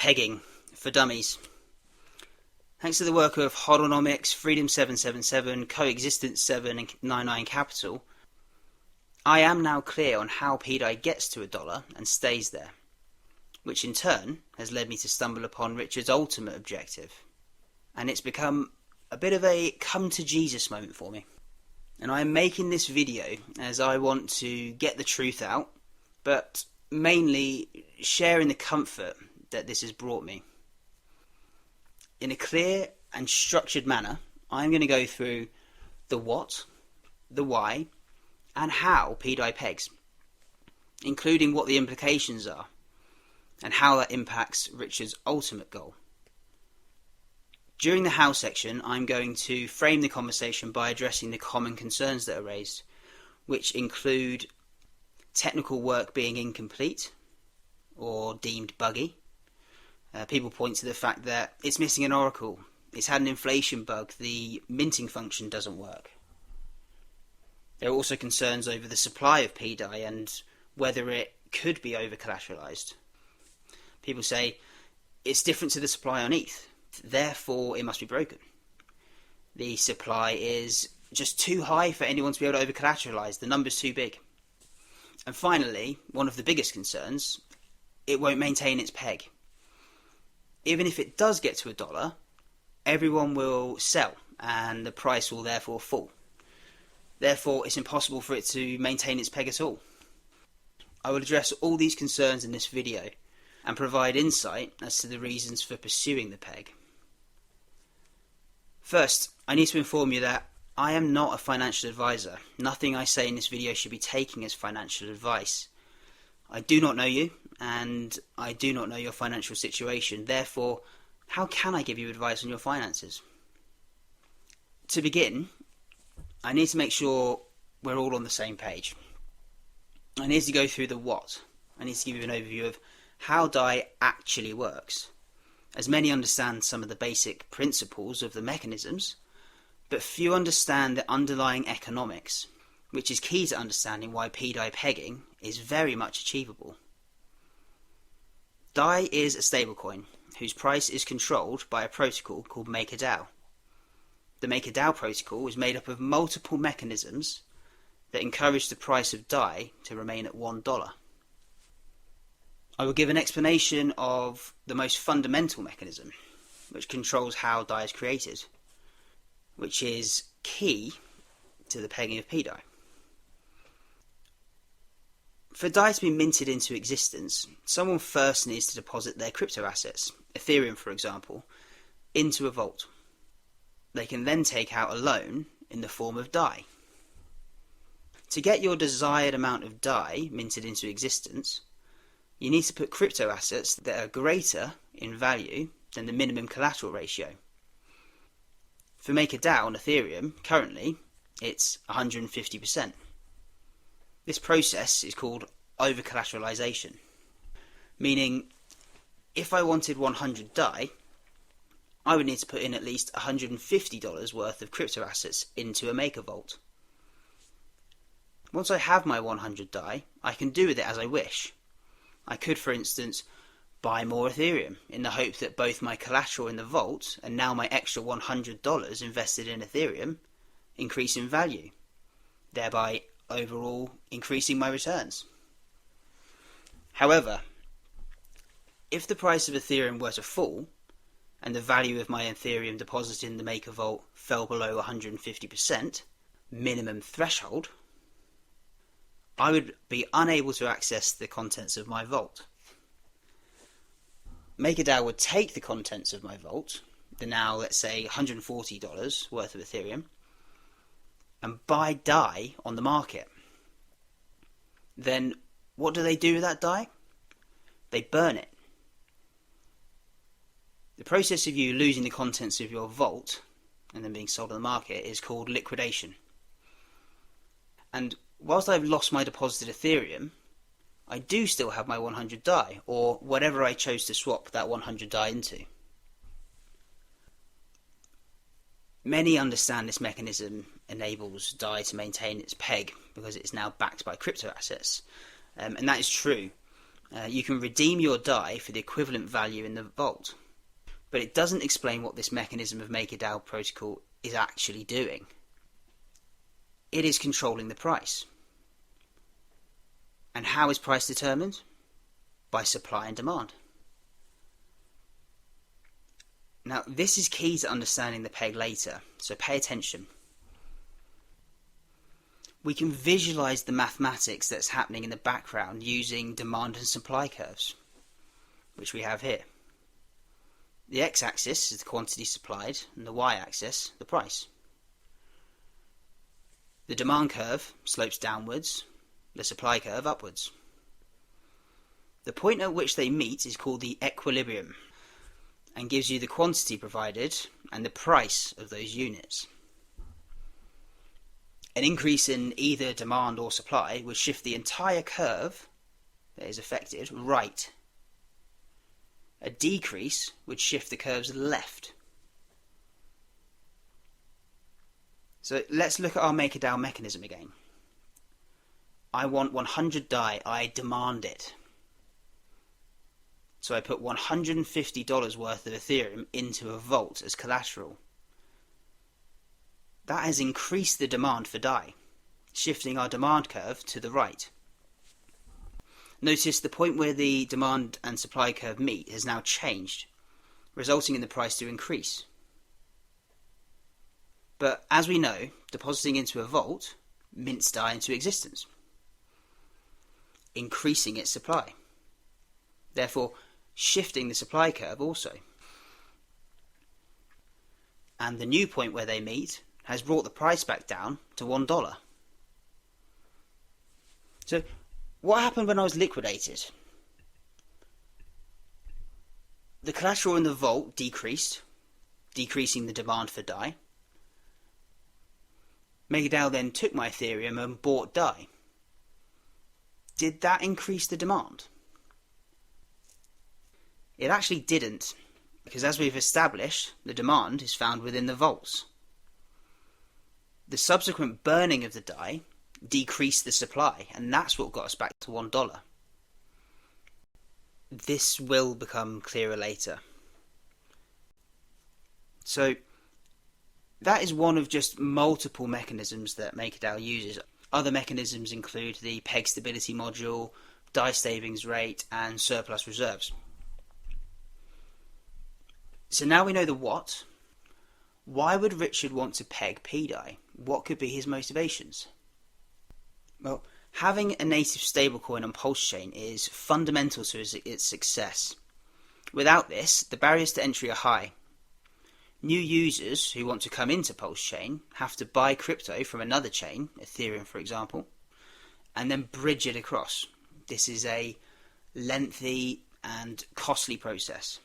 pegging for dummies. Thanks to the work of Hodlnomics, Freedom 777, Coexistence 7 and 99 Capital, I am now clear on how pDAI gets to $1 and stays there, which in turn has led me to stumble upon Richard's ultimate objective. And it's become a bit of a come to Jesus moment for me. And I am making this video as I want to get the truth out, but mainly sharing the comfort that this has brought me. In a clear and structured manner, I'm going to go through the what, the why, and how pDAI pegs, including what the implications are, and how that impacts Richard's ultimate goal. During the how section, I'm going to frame the conversation by addressing the common concerns that are raised, which include technical work being incomplete or deemed buggy. People point to the fact that it's missing an oracle, it's had an inflation bug, the minting function doesn't work. There are also concerns over the supply of pDAI and whether it could be over-collateralised. People say it's different to the supply on ETH, therefore it must be broken. The supply is just too high for anyone to be able to over-collateralise, the number's too big. And finally, one of the biggest concerns, it won't maintain its peg. Even if it does get to $1, everyone will sell and the price will therefore fall. Therefore, it's impossible for it to maintain its peg at all. I will address all these concerns in this video and provide insight as to the reasons for pursuing the peg. First, I need to inform you that I am not a financial advisor. Nothing I say in this video should be taken as financial advice. I do not know you, and I do not know your financial situation. Therefore, how can I give you advice on your finances? To begin, I need to make sure we're all on the same page. I need to go through the what. I need to give you an overview of how DAI actually works, as many understand some of the basic principles of the mechanisms, but few understand the underlying economics, which is key to understanding why pDAI pegging is very much achievable. DAI is a stablecoin whose price is controlled by a protocol called MakerDAO. The MakerDAO protocol is made up of multiple mechanisms that encourage the price of DAI to remain at $1. I will give an explanation of the most fundamental mechanism, which controls how DAI is created, which is key to the pegging of pDAI. For DAI to be minted into existence, someone first needs to deposit their crypto assets, Ethereum for example, into a vault. They can then take out a loan in the form of DAI. To get your desired amount of DAI minted into existence, you need to put crypto assets that are greater in value than the minimum collateral ratio. For MakerDAO on Ethereum, currently, it's 150%. This process is called over-collateralisation, meaning if I wanted 100 DAI, I would need to put in at least $150 worth of crypto assets into a Maker vault. Once I have my 100 DAI, I can do with it as I wish. I could, for instance, buy more Ethereum in the hope that both my collateral in the vault and now my extra $100 invested in Ethereum increase in value, thereby overall increasing my returns. However, if the price of Ethereum were to fall and the value of my Ethereum deposited in the Maker Vault fell below 150% minimum threshold, I would be unable to access the contents of my vault. MakerDAO would take the contents of my vault, the now, let's say, $140 worth of Ethereum, and buy DAI on the market. Then what do they do with that DAI? They burn it. The process of you losing the contents of your vault and then being sold on the market is called liquidation. And whilst I've lost my deposited Ethereum, I do still have my 100 DAI, or whatever I chose to swap that 100 DAI into. Many understand this mechanism enables DAI to maintain its peg because it is now backed by crypto assets, and that is true. You can redeem your DAI for the equivalent value in the vault. But it doesn't explain what this mechanism of MakerDAO protocol is actually doing. It is controlling the price. And how is price determined? By supply and demand. Now, this is key to understanding the peg later, so pay attention. We can visualize the mathematics that's happening in the background using demand and supply curves, which we have here. The x-axis is the quantity supplied, and the y-axis, the price. The demand curve slopes downwards, the supply curve upwards. The point at which they meet is called the equilibrium, and gives you the quantity provided and the price of those units. An increase in either demand or supply would shift the entire curve that is affected right. A decrease would shift the curves left. So let's look at our MakerDAO mechanism again. I want 100 DAI, I demand it. So I put $150 worth of Ethereum into a vault as collateral. That has increased the demand for DAI, shifting our demand curve to the right. Notice the point where the demand and supply curve meet has now changed, resulting in the price to increase. But as we know, depositing into a vault mints DAI into existence, increasing its supply, therefore shifting the supply curve also. And the new point where they meet has brought the price back down to $1. So what happened when I was liquidated? The collateral in the vault decreased, decreasing the demand for DAI. MakerDAO then took my Ethereum and bought DAI. Did that increase the demand? It actually didn't, because as we've established, the demand is found within the vaults. The subsequent burning of the DAI decreased the supply, and that's what got us back to $1. This will become clearer later. So that is one of just multiple mechanisms that MakerDAO uses. Other mechanisms include the peg stability module, DAI savings rate, and surplus reserves. So now we know the what. Why would Richard want to peg pDAI? What could be his motivations? Well, having a native stablecoin on Pulsechain is fundamental to its success. Without this, the barriers to entry are high. New users who want to come into Pulsechain have to buy crypto from another chain, Ethereum for example, and then bridge it across. This is a lengthy and costly process.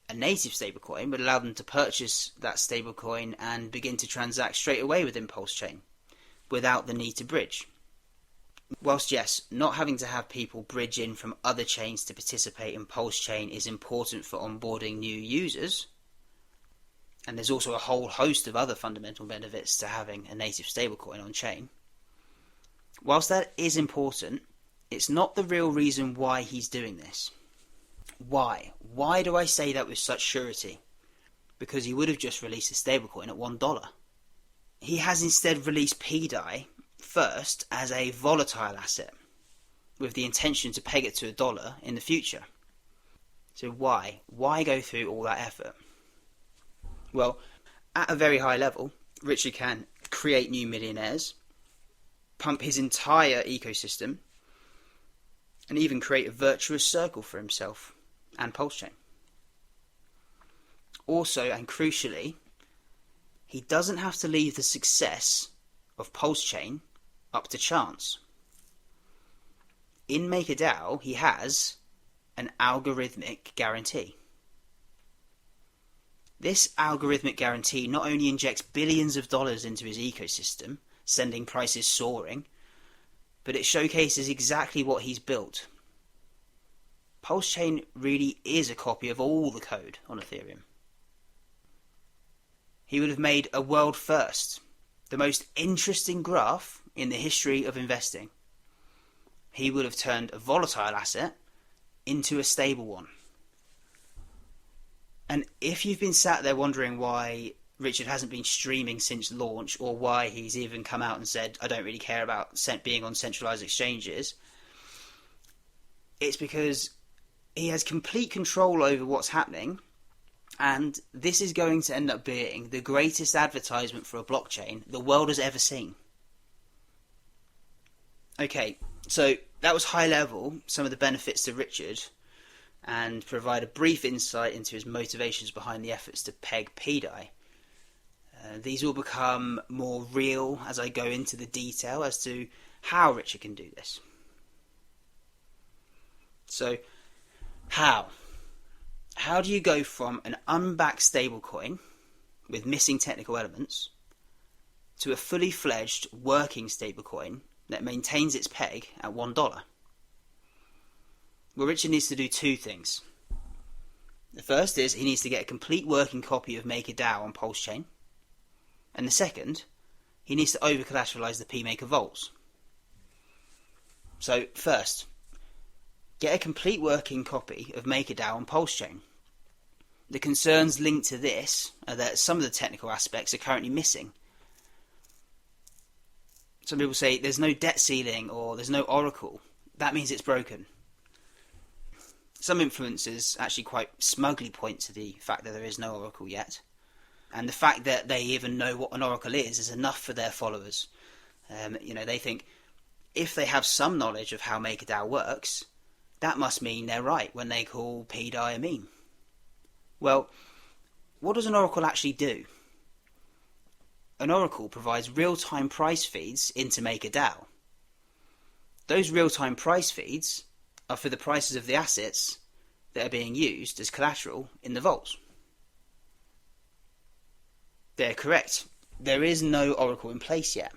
A native stablecoin would allow them to purchase that stablecoin and begin to transact straight away within Pulsechain, without the need to bridge. Whilst yes, not having to have people bridge in from other chains to participate in Pulsechain is important for onboarding new users, and there's also a whole host of other fundamental benefits to having a native stablecoin on chain. Whilst that is important, it's not the real reason why he's doing this. Why? Why do I say that with such surety? Because he would have just released a stablecoin at $1. He has instead released pDAI first as a volatile asset, with the intention to peg it to $1 in the future. So why? Why go through all that effort? Well, at a very high level, Richard can create new millionaires, pump his entire ecosystem, and even create a virtuous circle for himself and Pulsechain. Also, and crucially, he doesn't have to leave the success of Pulsechain up to chance. In MakerDAO, he has an algorithmic guarantee. This algorithmic guarantee not only injects billions of dollars into his ecosystem, sending prices soaring, but it showcases exactly what he's built. Pulsechain really is a copy of all the code on Ethereum. He would have made a world first, the most interesting graph in the history of investing. he would have turned a volatile asset into a stable one. And if you've been sat there wondering why Richard hasn't been streaming since launch, or why he's even come out and said, I don't really care about being on centralized exchanges, it's because he has complete control over what's happening, and this is going to end up being the greatest advertisement for a blockchain the world has ever seen. Okay, so that was high level, some of the benefits to Richard, and provide a brief insight into his motivations behind the efforts to peg pDAI. These will become more real as I go into the detail as to how Richard can do this. So, how? How do you go from an unbacked stablecoin with missing technical elements to a fully fledged working stablecoin that maintains its peg at $1? Well, Richard needs to do two things. The first is he needs to get a complete working copy of MakerDAO on Pulsechain. And the second, he needs to over-collateralize the PMaker vaults. So first, get a complete working copy of MakerDAO on Pulsechain. The concerns linked to this are that some of the technical aspects are currently missing. Some people say there's no debt ceiling or there's no oracle. That means it's broken. Some influencers actually quite smugly point to the fact that there is no oracle yet. And the fact that they even know what an oracle is enough for their followers. They think if they have some knowledge of how MakerDAO works, that must mean they're right when they call pDAI a meme. Well, what does an oracle actually do? An oracle provides real-time price feeds into MakerDAO. Those real-time price feeds are for the prices of the assets that are being used as collateral in the vaults. They're correct. There is no oracle in place yet.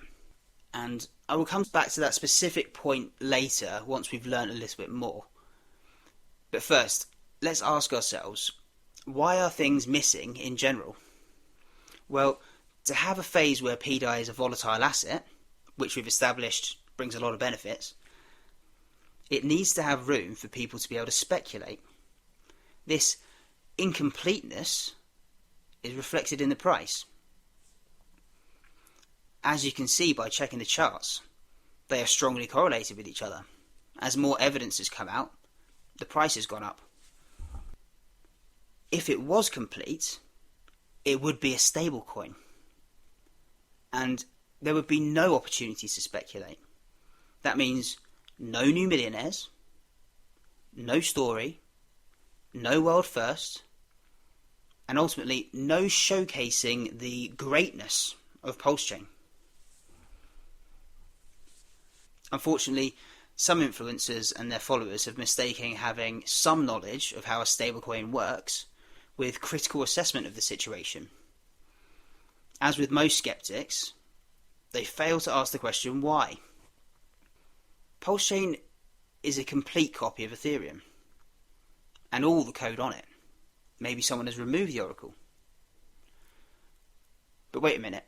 And I will come back to that specific point later once we've learned a little bit more. But first, let's ask ourselves, why are things missing in general? Well, to have a phase where pDAI is a volatile asset, which we've established brings a lot of benefits, it needs to have room for people to be able to speculate. This incompleteness is reflected in the price. As you can see by checking the charts, they are strongly correlated with each other. As more evidence has come out, the price has gone up. If it was complete, it would be a stable coin. And there would be no opportunities to speculate. That means no new millionaires, no story, no world first, and ultimately no showcasing the greatness of Pulsechain. Unfortunately, some influencers and their followers have mistaken having some knowledge of how a stablecoin works with critical assessment of the situation. As with most skeptics, they fail to ask the question why. Pulsechain is a complete copy of Ethereum, and all the code on it. Maybe someone has removed the oracle. But wait a minute.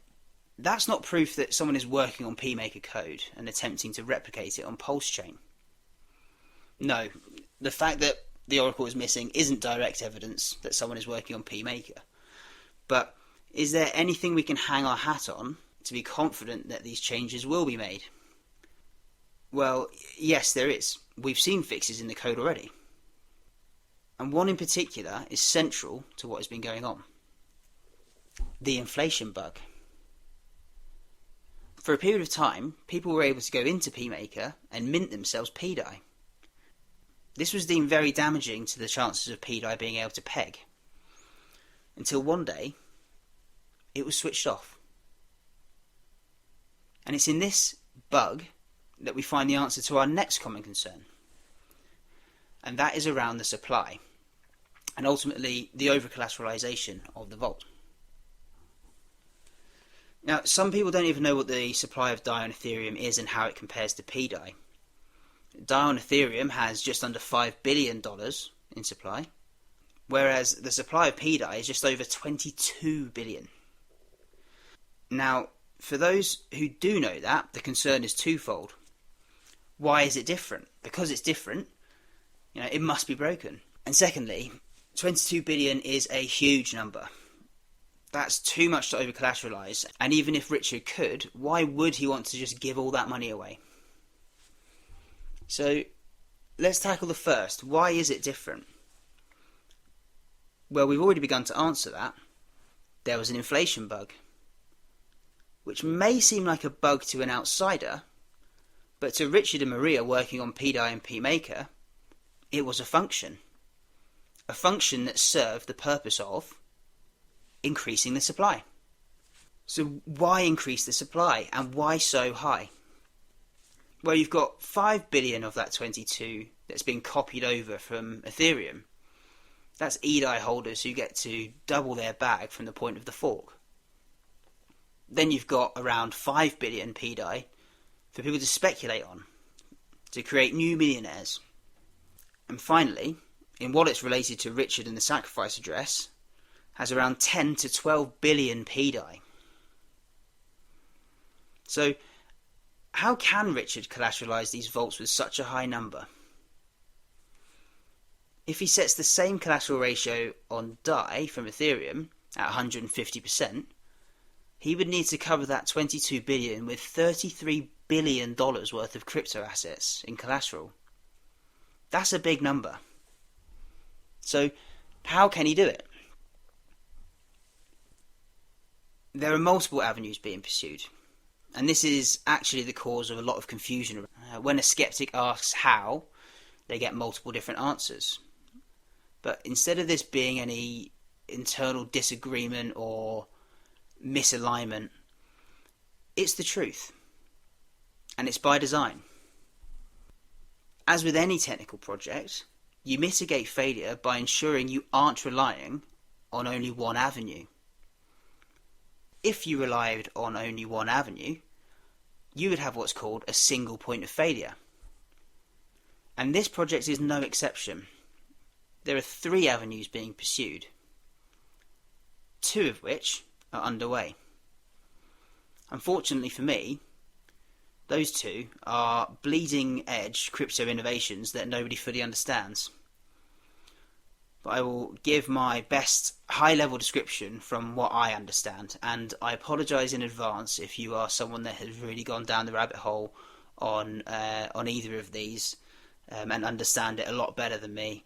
That's not proof that someone is working on PMaker code and attempting to replicate it on Pulsechain. No, the fact that the oracle is missing isn't direct evidence that someone is working on PMaker. But is there anything we can hang our hat on to be confident that these changes will be made? Well, yes, there is. We've seen fixes in the code already. And one in particular is central to what has been going on. The inflation bug. For a period of time, people were able to go into PMaker and mint themselves pDAI. This was deemed very damaging to the chances of pDAI being able to peg. Until one day, it was switched off. And it's in this bug that we find the answer to our next common concern. And that is around the supply, and ultimately the over-collateralisation of the vault. Now, some people don't even know what the supply of DAI on Ethereum is and how it compares to pDAI. DAI on Ethereum has just under $5 billion in supply, whereas the supply of pDAI is just over 22 billion. Now, for those who do know that, the concern is twofold. why is it different? Because it's different, it must be broken. And secondly, 22 billion is a huge number. That's too much to over-collateralise, and even if Richard could, why would he want to just give all that money away? So, let's tackle the first. Why is it different? Well, we've already begun to answer that. There was an inflation bug, which may seem like a bug to an outsider, but to Richard and Maria working on pDAI and pMaker, it was a function. A function that served the purpose of increasing the supply. So why increase the supply, and why so high? Well, you've got 5 billion of that 22 that's been copied over from Ethereum. That's pDAI holders who get to double their bag from the point of the fork. Then you've got around 5 billion pDAI for people to speculate on, to create new millionaires. And finally, in wallets related to Richard and the sacrifice address, has around 10 to 12 billion pDAI. So, how can Richard collateralise these vaults with such a high number? If he sets the same collateral ratio on DAI from Ethereum at 150%, he would need to cover that 22 billion with $33 billion worth of crypto assets in collateral. That's a big number. So, how can he do it? There are multiple avenues being pursued, and this is actually the cause of a lot of confusion. When a skeptic asks how, they get multiple different answers. But instead of this being any internal disagreement or misalignment, it's the truth, and it's by design. As with any technical project, you mitigate failure by ensuring you aren't relying on only one avenue. If you relied on only one avenue, you would have what's called a single point of failure. And this project is no exception. There are 3 avenues being pursued, 2 of which are underway. Unfortunately for me, those 2 are bleeding edge crypto innovations that nobody fully understands. But I will give my best high-level description from what I understand, and I apologise in advance if you are someone that has really gone down the rabbit hole on either of these and understand it a lot better than me.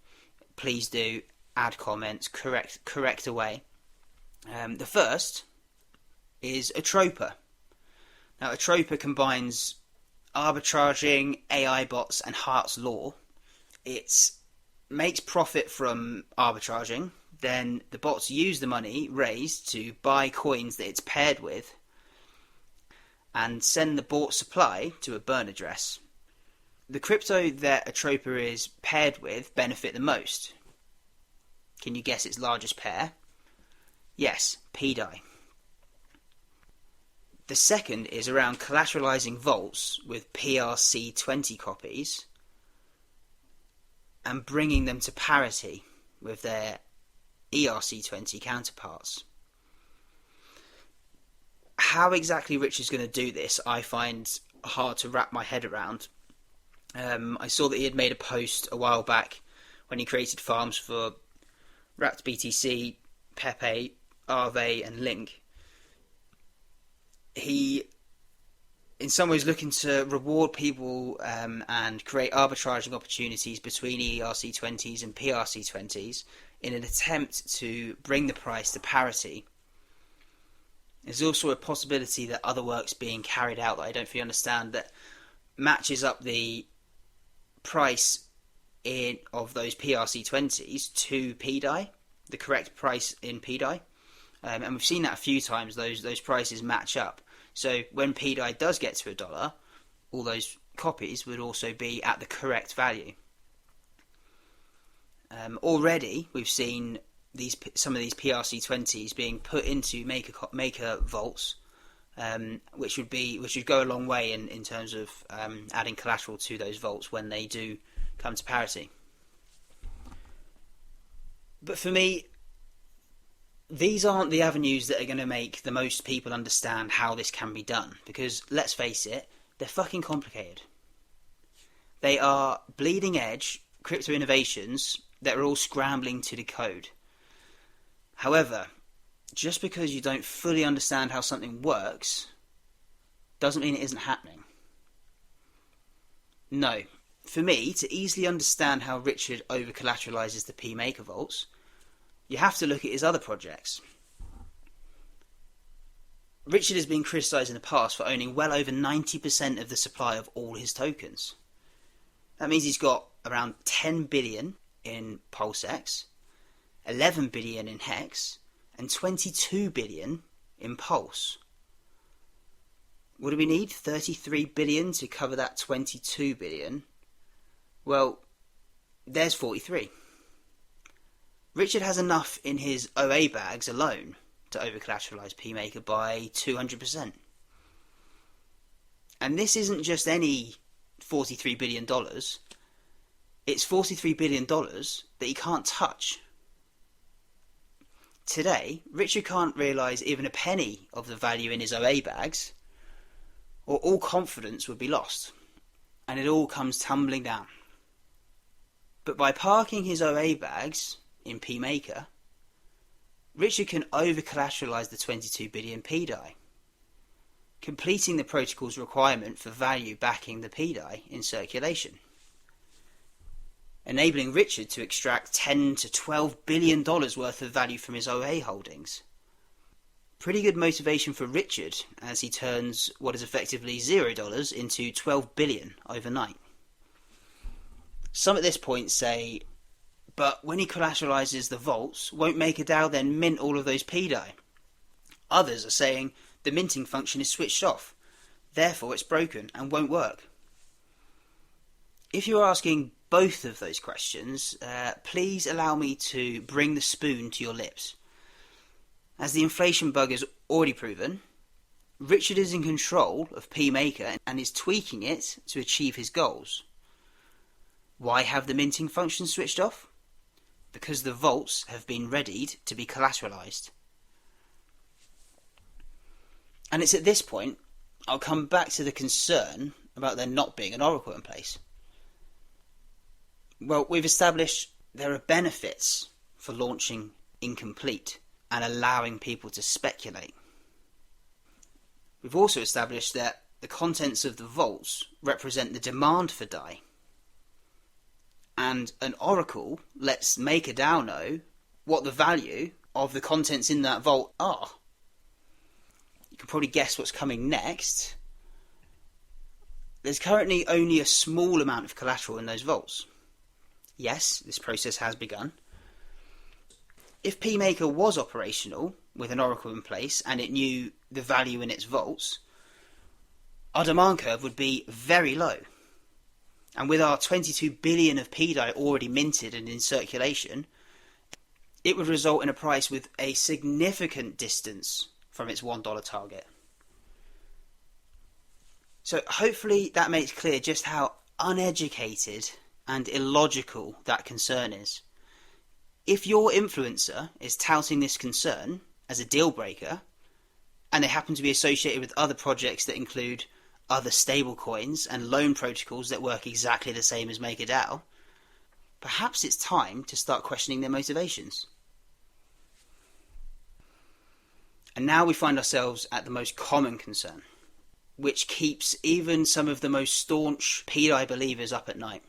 Please do add comments, correct away. The first is a troper. Now, a troper combines arbitraging, AI bots, and Hart's law. It makes profit from arbitraging, then the bots use the money raised to buy coins that it's paired with and send the bought supply to a burn address. The crypto that a troper is paired with benefit the most. Can you guess its largest pair? Yes, pDAI. The second is around collateralizing vaults with PRC20 copies and bringing them to parity with their ERC20 counterparts. How exactly Rich is going to do this, I find hard to wrap my head around. I saw that he had made a post a while back when he created farms for Wrapped BTC, Pepe, Aave and Link. He, in some ways, looking to reward people and create arbitraging opportunities between ERC20s and PRC20s in an attempt to bring the price to parity. There's also a possibility that other work's being carried out that I don't fully understand that matches up the price of those PRC20s to pDAI, the correct price in pDAI. And we've seen that a few times, those prices match up. So when pDAI does get to $1, all those copies would also be at the correct value. Already, we've seen some of these PRC20s being put into maker vaults, which would go a long way in terms of adding collateral to those vaults when they do come to parity. But for me, these aren't the avenues that are going to make the most people understand how this can be done, because let's face it, they're fucking complicated. They are bleeding edge crypto innovations that are all scrambling to decode. However, just because you don't fully understand how something works doesn't mean it isn't happening. No. For me, to easily understand how Richard over-collateralizes the pMaker vaults, you have to look at his other projects. Richard has been criticised in the past for owning well over 90% of the supply of all his tokens. That means he's got around 10 billion in Pulsechain, 11 billion in Hex, and 22 billion in Pulse. What do we need? 33 billion to cover that 22 billion? Well, there's 43. Richard has enough in his OA bags alone to over-collateralise pMaker by 200%. And this isn't just any $43 billion. It's $43 billion that he can't touch. Today, Richard can't realise even a penny of the value in his OA bags, or all confidence would be lost, and it all comes tumbling down. But by parking his OA bags in pMaker, Richard can over-collateralise the 22 billion pDAI, completing the protocol's requirement for value backing the pDAI in circulation, enabling Richard to extract $10 to $12 billion worth of value from his OA holdings. Pretty good motivation for Richard as he turns what is effectively $0 into $12 billion overnight. Some at this point say, but when he collateralizes the vaults, won't MakerDAO then mint all of those pDAI? Others are saying the minting function is switched off, therefore it's broken and won't work. If you're asking both of those questions, please allow me to bring the spoon to your lips. As the inflation bug has already proven, Richard is in control of pMaker and is tweaking it to achieve his goals. Why have the minting function switched off? Because the vaults have been readied to be collateralized. And it's at this point I'll come back to the concern about there not being an oracle in place. Well, we've established there are benefits for launching incomplete and allowing people to speculate. We've also established that the contents of the vaults represent the demand for DAI. And an oracle lets MakerDAO know what the value of the contents in that vault are. You can probably guess what's coming next. There's currently only a small amount of collateral in those vaults. Yes, this process has begun. If pMaker was operational with an oracle in place and it knew the value in its vaults, our demand curve would be very low. And with our 22 billion of pDAI already minted and in circulation, it would result in a price with a significant distance from its $1 target. So hopefully that makes clear just how uneducated and illogical that concern is. If your influencer is touting this concern as a deal breaker, and they happen to be associated with other projects that include other stablecoins and loan protocols that work exactly the same as MakerDAO, perhaps it's time to start questioning their motivations. And now we find ourselves at the most common concern, which keeps even some of the most staunch pDAI believers up at night.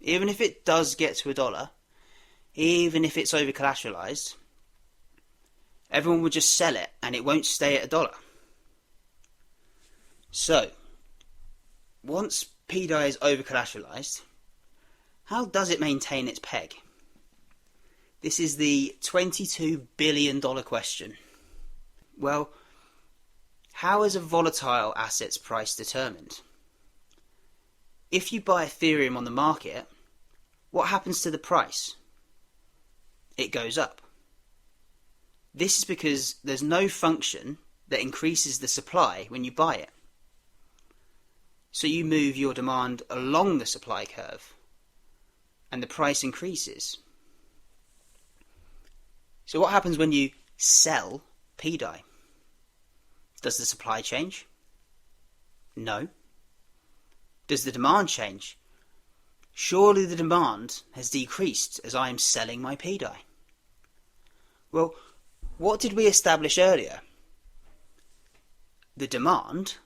Even if it does get to $1, even if it's over-collateralized, everyone will just sell it and it won't stay at $1. So, once pDAI is over-collateralized, how does it maintain its peg? This is the $22 billion question. Well, how is a volatile assets price determined? If you buy Ethereum on the market, what happens to the price? It goes up. This is because there's no function that increases the supply when you buy it. So you move your demand along the supply curve, and the price increases. So what happens when you sell pDAI? Does the supply change? No. Does the demand change? Surely the demand has decreased as I am selling my pDAI. Well, what did we establish earlier? The demand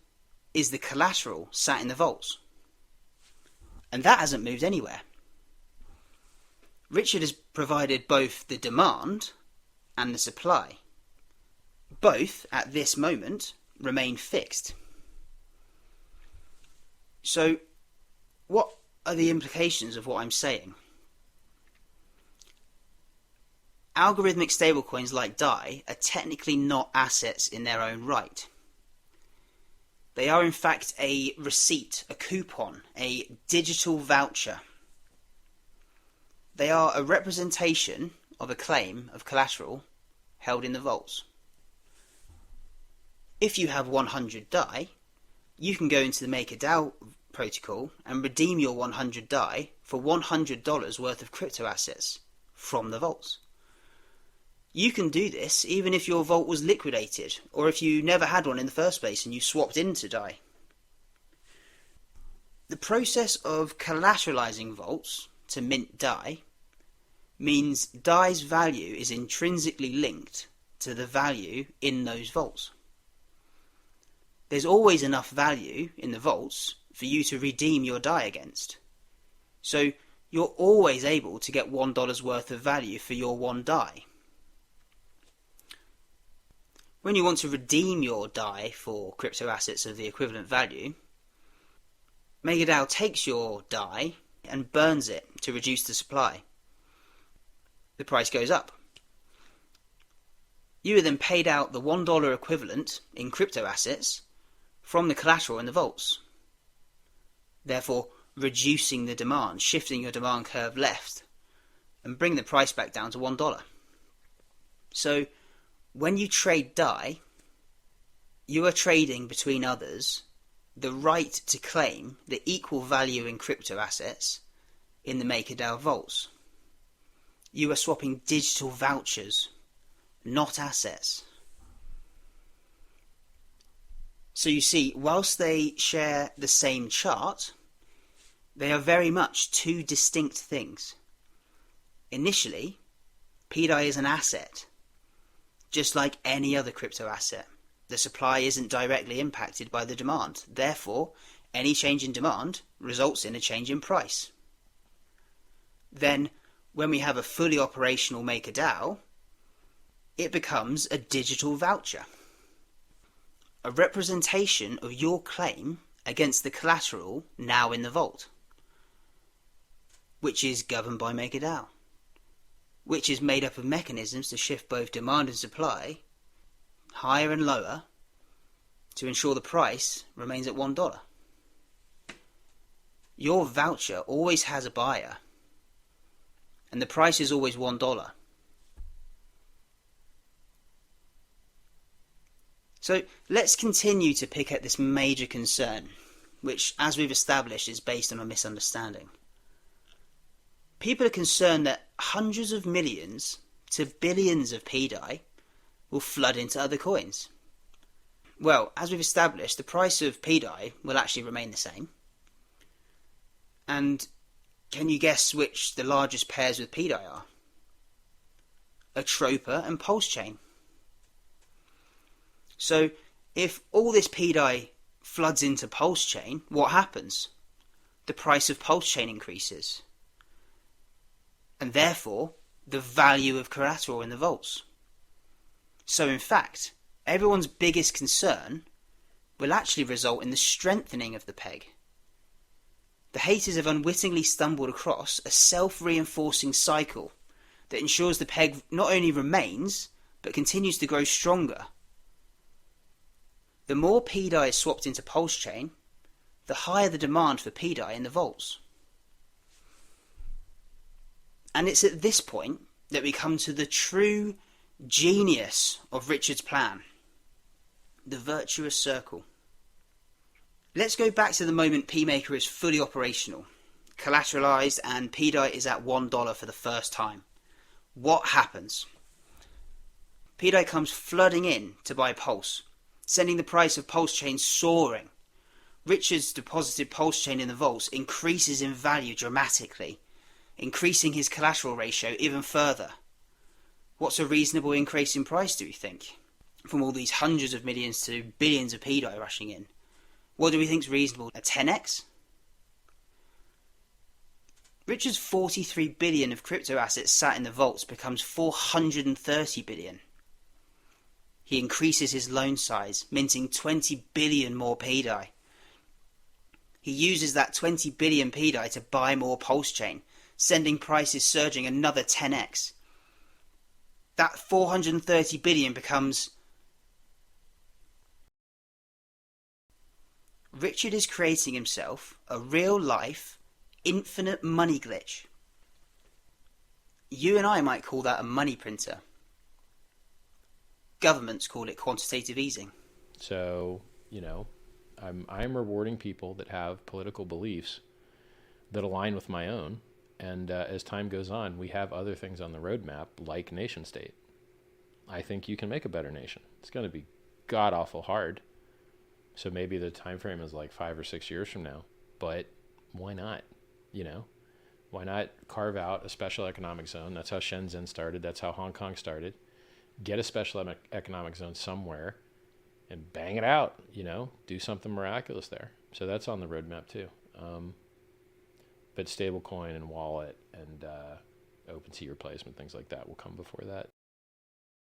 is the collateral sat in the vaults. And that hasn't moved anywhere. Richard has provided both the demand and the supply. Both, at this moment, remain fixed. So, what are the implications of what I'm saying? Algorithmic stablecoins like DAI are technically not assets in their own right. They are in fact a receipt, a coupon, a digital voucher. They are a representation of a claim of collateral held in the vaults. If you have 100 DAI, you can go into the MakerDAO protocol and redeem your 100 DAI for $100 worth of crypto assets from the vaults. You can do this even if your vault was liquidated, or if you never had one in the first place and you swapped into DAI. The process of collateralizing vaults to mint DAI means DAI's value is intrinsically linked to the value in those vaults. There's always enough value in the vaults for you to redeem your DAI against. So you're always able to get $1 worth of value for your one DAI. When you want to redeem your DAI for crypto assets of the equivalent value, MakerDAO takes your DAI and burns it to reduce the supply. The price goes up. You are then paid out the $1 equivalent in crypto assets from the collateral in the vaults, therefore reducing the demand, shifting your demand curve left, and bring the price back down to $1. So, when you trade DAI, you are trading between others the right to claim the equal value in crypto assets in the MakerDAO vaults. You are swapping digital vouchers, not assets. So you see, whilst they share the same chart, they are very much two distinct things. Initially, pDAI is an asset, just like any other crypto asset. The supply isn't directly impacted by the demand. Therefore, any change in demand results in a change in price. Then, when we have a fully operational MakerDAO, it becomes a digital voucher, a representation of your claim against the collateral now in the vault, which is governed by MakerDAO, which is made up of mechanisms to shift both demand and supply higher and lower to ensure the price remains at $1. Your voucher always has a buyer, and the price is always $1. So let's continue to pick at this major concern, which, as we've established, is based on a misunderstanding. People are concerned that hundreds of millions to billions of pDAI will flood into other coins. Well, as we've established, the price of pDAI will actually remain the same. And can you guess which the largest pairs with pDAI are? Atropa and Pulsechain. So, if all this pDAI floods into Pulsechain, what happens? The price of Pulsechain increases. And therefore, the value of collateral in the vaults. So in fact, everyone's biggest concern will actually result in the strengthening of the peg. The haters have unwittingly stumbled across a self-reinforcing cycle that ensures the peg not only remains, but continues to grow stronger. The more pDAI is swapped into Pulsechain, the higher the demand for pDAI in the vaults. And it's at this point that we come to the true genius of Richard's plan, the virtuous circle. Let's go back to the moment PMaker is fully operational, collateralized, and pDAI is at $1 for the first time. What happens? pDAI comes flooding in to buy Pulse, sending the price of Pulsechain soaring, Richard's deposited Pulsechain in the vaults increases in value dramatically, increasing his collateral ratio even further. What's a reasonable increase in price, do we think? From all these hundreds of millions to billions of pDAI rushing in. What do we think is reasonable? A 10x? Richard's 43 billion of crypto assets sat in the vaults becomes 430 billion. He increases his loan size, minting 20 billion more pDAI. He uses that 20 billion pDAI to buy more Pulsechain, sending prices surging another 10x. That 430 billion becomes... Richard is creating himself a real-life, infinite money glitch. You and I might call that a money printer. Governments call it quantitative easing. So, I'm rewarding people that have political beliefs that align with my own. And as time goes on, we have other things on the roadmap, like nation state. I think you can make a better nation. It's going to be god-awful hard. So maybe the time frame is like 5 or 6 years from now. But why not? Why not carve out a special economic zone? That's how Shenzhen started. That's how Hong Kong started. Get a special economic zone somewhere and bang it out, do something miraculous there. So that's on the roadmap too. But stablecoin and wallet and OpenSea replacement, things like that will come before that.